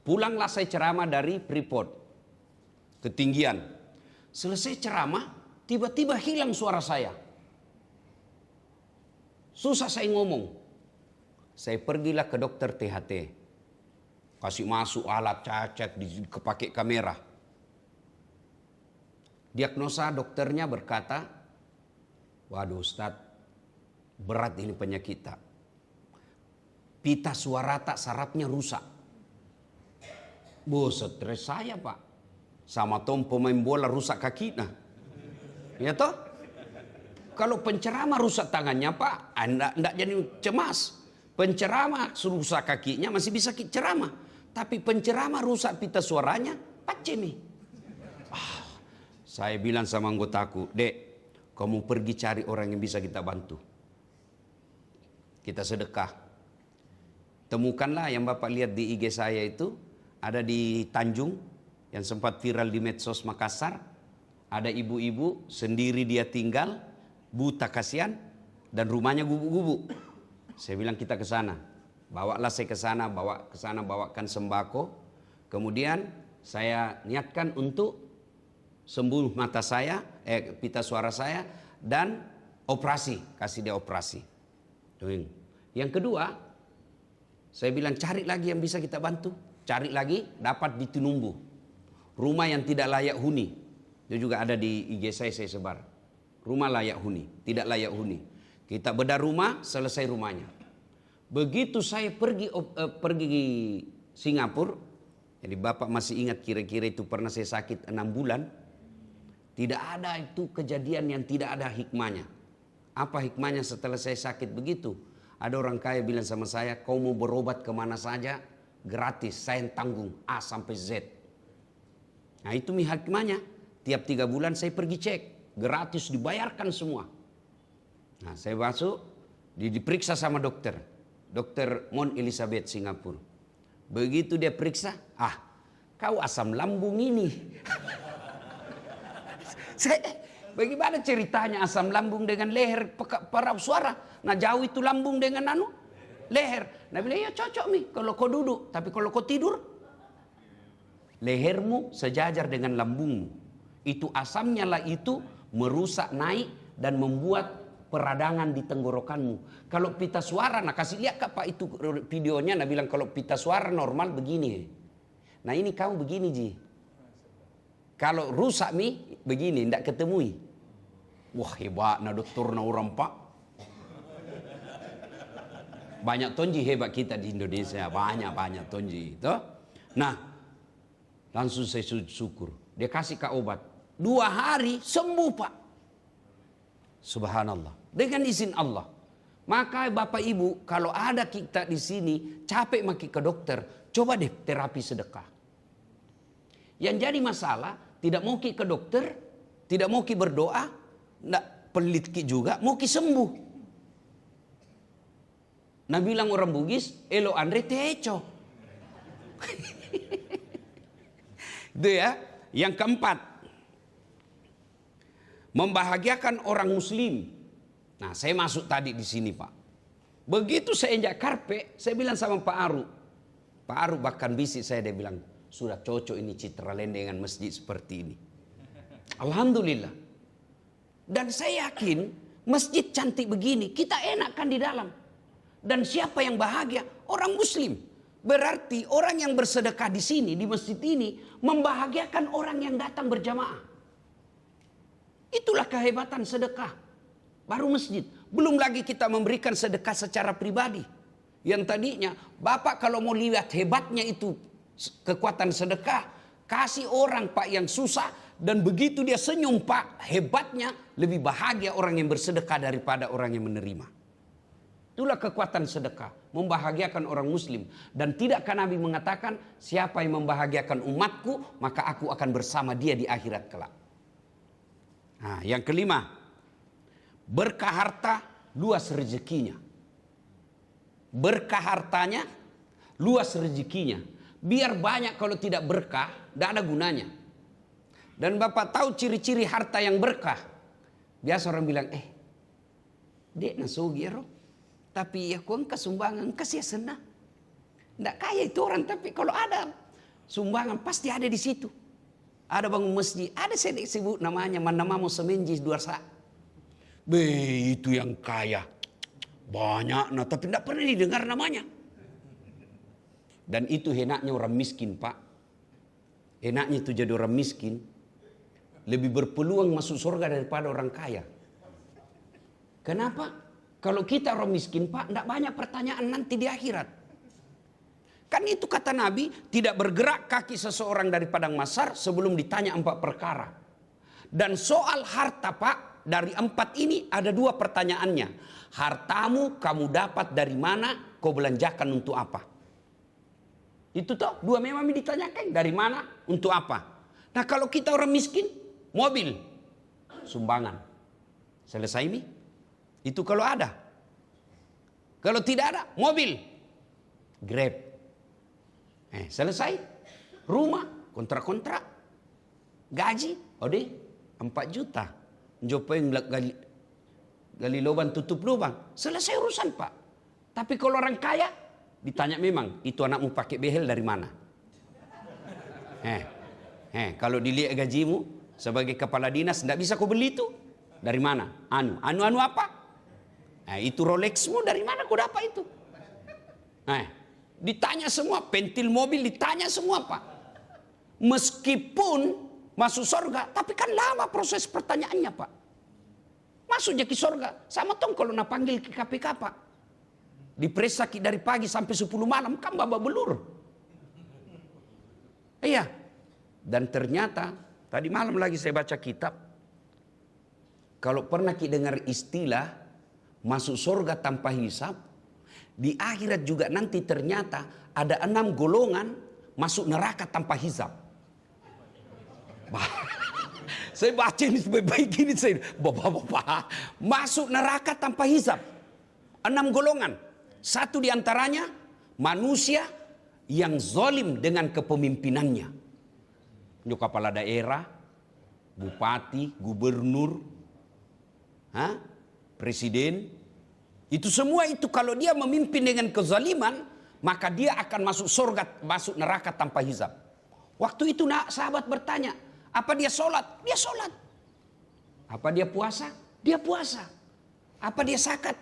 Pulanglah saya ceramah dari Freeport, ketinggian. Selesai ceramah, tiba-tiba hilang suara saya. Susah saya ngomong. Saya pergilah ke dokter THT. Kasih masuk alat cacek, pakai kamera. Diagnosa dokternya berkata, waduh Ustadz, berat ini penyakit tak. Pita suara tak sarafnya rusak. Stres saya Pak. Sama Tom pemain bola rusak kaki nah. Ya toh? Kalau penceramah rusak tangannya Pak, Anda enggak jadi cemas. Penceramah rusak kakinya masih bisa ceramah. Tapi penceramah rusak pita suaranya, pacemi. Saya bilang sama anggotaku, Dek, kamu pergi cari orang yang bisa kita bantu. Kita sedekah. Temukanlah yang Bapak lihat di IG saya itu, ada di Tanjung, yang sempat viral di medsos Makassar. Ada ibu-ibu, sendiri dia tinggal, buta kasihan, dan rumahnya gubuk-gubuk. Saya bilang kita ke sana. Bawalah saya ke sana, bawakan sembako. Kemudian saya niatkan untuk sembuh mata saya, pita suara saya, dan operasi, kasih dia operasi. Yang kedua, saya bilang cari lagi yang bisa kita bantu. Cari lagi, dapat di Tinumbu. Rumah yang tidak layak huni. Itu juga ada di IG saya sebar. Rumah layak huni, tidak layak huni. Kita bedah rumah, selesai rumahnya. Begitu saya pergi Singapura, jadi Bapak masih ingat kira-kira itu pernah saya sakit 6 bulan. Tidak ada itu kejadian yang tidak ada hikmahnya. Apa hikmahnya setelah saya sakit begitu? Ada orang kaya bilang sama saya, kau mau berobat kemana saja, gratis, saya yang tanggung A sampai Z. Nah itu hikmahnya. Tiap 3 bulan saya pergi cek, gratis dibayarkan semua. Nah saya masuk, diperiksa sama dokter. Dokter Mon Elizabeth Singapura. Begitu dia periksa, kau asam lambung ini. Bagaimana ceritanya asam lambung dengan leher paraf suara? Nah jauh itu lambung dengan leher. Nah bilang ya cocok nih kalau kau duduk. Tapi kalau kau tidur, lehermu sejajar dengan lambungmu. Itu asamnya lah itu merusak naik dan membuat peradangan di tenggorokanmu. Kalau pita suara, nah kasih lihat Pak itu videonya, nah bilang kalau pita suara normal begini. Nah ini kamu begini Ji. Kalau rusak mi begini, tidak ketemui. Wah hebat nah dokter nah orang Pak. Banyak tonji hebat kita di Indonesia, banyak tonji. Toh? Nah langsung saya syukur. Dia kasih ke obat. 2 hari sembuh Pak. Subhanallah. Dengan izin Allah. Maka Bapak Ibu, kalau ada kita di sini capek maki ke dokter, coba deh terapi sedekah. Yang jadi masalah, tidak mau ke dokter, tidak mau berdoa, enggak pelit juga, mau sembuh. Nah bilang orang Bugis, elo Andre teco. Itu ya. Yang keempat, membahagiakan orang muslim. Nah saya masuk tadi di sini Pak. Begitu saya injak karpet, saya bilang sama Pak Aru. Pak Aru bahkan bisik saya, dia bilang, sudah cocok ini Citra Land dengan masjid seperti ini. Alhamdulillah. Dan saya yakin masjid cantik begini, kita enakan di dalam. Dan siapa yang bahagia? Orang muslim. Berarti orang yang bersedekah di sini, di masjid ini, membahagiakan orang yang datang berjamaah. Itulah kehebatan sedekah. Baru masjid. Belum lagi kita memberikan sedekah secara pribadi. Yang tadinya, Bapak kalau mau lihat hebatnya itu kekuatan sedekah, kasih orang Pak yang susah, dan begitu dia senyum Pak, hebatnya lebih bahagia orang yang bersedekah daripada orang yang menerima. Itulah kekuatan sedekah, membahagiakan orang muslim. Dan tidakkah Nabi mengatakan, siapa yang membahagiakan umatku, maka aku akan bersama dia di akhirat kelak. Nah, yang kelima, berkah harta, luas rezekinya. Berkah hartanya, luas rezekinya. Biar banyak kalau tidak berkah, tidak ada gunanya. Dan Bapak tahu ciri-ciri harta yang berkah. Biasa orang bilang, dek nasugi ya roh. Tapi ya kau sumbangan kasih senang. Tidak kaya itu orang, tapi kalau ada Sumbangan pasti ada di situ. Ada bangun masjid, ada saya sebut namanya, mana mau semenjis dua sa. Be, itu yang kaya. Banyak, nah tapi tidak pernah didengar namanya. Dan itu enaknya orang miskin, Pak. Enaknya itu jadi orang miskin. Lebih berpeluang masuk surga daripada orang kaya. Kenapa? Kalau kita orang miskin, Pak, tidak banyak pertanyaan nanti di akhirat. Kan itu kata Nabi, tidak bergerak kaki seseorang dari padang mahsyar sebelum ditanya 4 perkara. Dan soal harta, Pak, dari 4 ini ada 2 pertanyaannya. Hartamu kamu dapat dari mana, kau belanjakan untuk apa? Itu toh, 2 memang ditanyakan, dari mana, untuk apa? Nah kalau kita orang miskin, mobil, sumbangan. Selesai ini? Itu kalau ada. Kalau tidak ada, mobil, Grab. Selesai. Rumah, kontrak-kontrak. Gaji, 4 juta. Jopoin gali lubang, tutup lubang. Selesai urusan, Pak. Tapi kalau orang kaya, ditanya memang, itu anakmu pakai behel dari mana? Kalau dilihat gajimu sebagai kepala dinas, tidak bisa kau beli itu. Dari mana? Anu apa? Itu Rolexmu dari mana kau dapat itu? Ditanya semua, pentil mobil ditanya semua, Pak. Meskipun masuk surga, tapi kan lama proses pertanyaannya, Pak. Masuknya ke surga, sama tong kalau nak panggil ke KPK, Pak. Diperiksa dari pagi sampai 10 malam, kan babak belur. Iya. Dan ternyata, tadi malam lagi saya baca kitab. Kalau pernah kita dengar istilah, masuk surga tanpa hisab, di akhirat juga nanti ternyata ada 6 golongan masuk neraka tanpa hisab. Saya baca ini sebaik gini, saya bapak-bapak masuk neraka tanpa hisab. 6 golongan. Satu diantaranya manusia yang zalim dengan kepemimpinannya. Itu kepala daerah, bupati, gubernur, presiden. Itu semua itu kalau dia memimpin dengan kezaliman, maka dia akan masuk surga, masuk neraka tanpa hisab. Waktu itu sahabat bertanya, apa dia sholat? Dia sholat. Apa dia puasa? Dia puasa. Apa dia zakat?